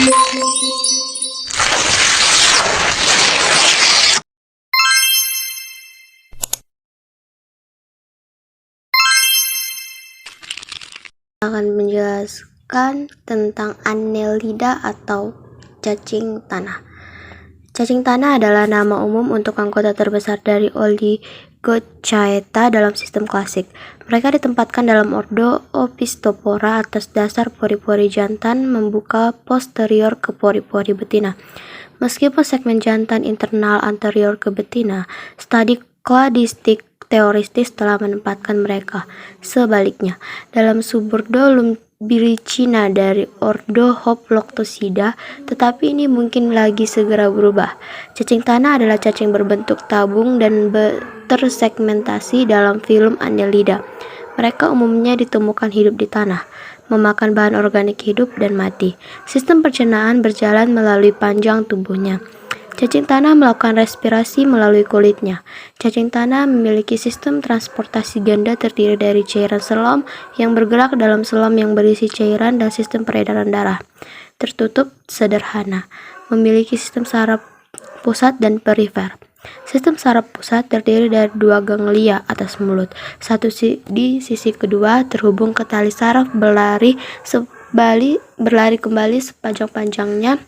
Akan menjelaskan tentang Annelida atau cacing tanah. Cacing tanah adalah nama umum untuk anggota terbesar dari Oligochaeta dalam sistem klasik. Mereka ditempatkan dalam ordo Opisthophora atas dasar pori-pori jantan membuka posterior ke pori-pori betina. Meskipun segmen jantan internal anterior ke betina, studi kladistik teoristis telah menempatkan mereka. Sebaliknya, dalam subordo Lumbricina dari ordo Hoploctocida, tetapi ini mungkin lagi segera berubah. Cacing tanah adalah cacing berbentuk tabung dan tersegmentasi dalam filum Annelida. Mereka umumnya ditemukan hidup di tanah, memakan bahan organik hidup dan mati. Sistem pencernaan berjalan melalui panjang tubuhnya. Cacing tanah melakukan respirasi melalui kulitnya. Cacing tanah memiliki sistem transportasi ganda terdiri dari cairan selam yang bergerak dalam selam yang berisi cairan dan sistem peredaran darah tertutup sederhana. Memiliki sistem saraf pusat dan perifer. Sistem saraf pusat terdiri dari dua ganglia atas mulut. Satu di sisi kedua terhubung ke tali saraf berlari kembali sepanjang-panjangnya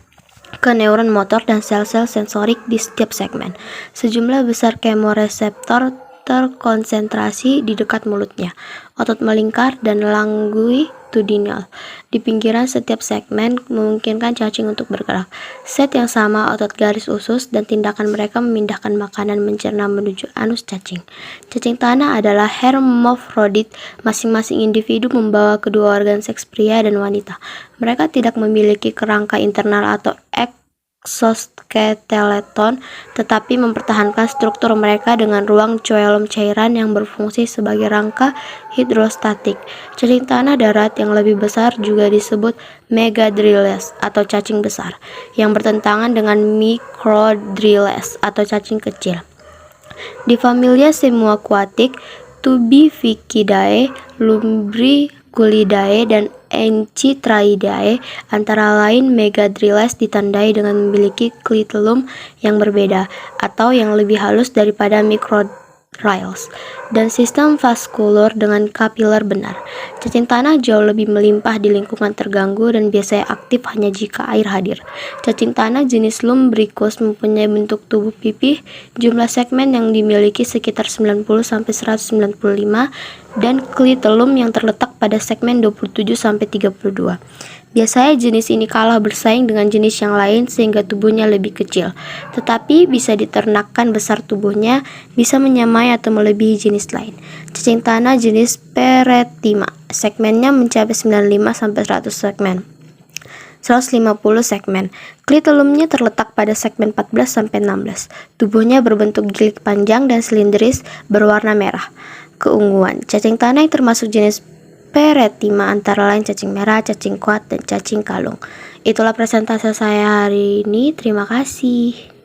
ke neuron motor dan sel-sel sensorik di setiap segmen. Sejumlah besar kemoreseptor terkonsentrasi di dekat mulutnya, otot melingkar dan longitudinal di pinggiran setiap segmen memungkinkan cacing untuk bergerak. Set yang sama otot garis usus dan tindakan mereka memindahkan makanan mencerna menuju anus cacing. Cacing tanah adalah hermafrodit, masing-masing individu membawa kedua organ seks pria dan wanita. Mereka tidak memiliki kerangka internal atau exoskeleton, tetapi mempertahankan struktur mereka dengan ruang coelom cairan yang berfungsi sebagai rangka hidrostatik. Cacing tanah darat yang lebih besar juga disebut megadriles atau cacing besar, yang bertentangan dengan microdriles atau cacing kecil. Di familia Semuaquatic, Tubivicidae, Lumbriculidae, dan Enchytraidae antara lain megadriles ditandai dengan memiliki klitelum yang berbeda atau yang lebih halus daripada microdriles dan sistem vaskulur dengan kapiler benar. Cacing tanah jauh lebih melimpah di lingkungan terganggu dan biasanya aktif hanya jika air hadir. Cacing tanah jenis Lumbricus mempunyai bentuk tubuh pipih, jumlah segmen yang dimiliki sekitar 90-195 dan klitelum yang terletak pada segmen 27-32. Biasanya jenis ini kalah bersaing dengan jenis yang lain sehingga tubuhnya lebih kecil, tetapi bisa diternakkan besar tubuhnya bisa menyamai atau melebihi jenis lain. Cacing tanah jenis Peretima, segmennya mencapai 95-100 segmen. 150 segmen. Klitelumnya terletak pada segmen 14-16. Tubuhnya berbentuk gilik panjang dan silindris berwarna merah. Keungguan cacing tanah yang termasuk jenis Peretima antara lain cacing merah, cacing kuat, dan cacing kalung. Itulah presentasi saya hari ini. Terima kasih.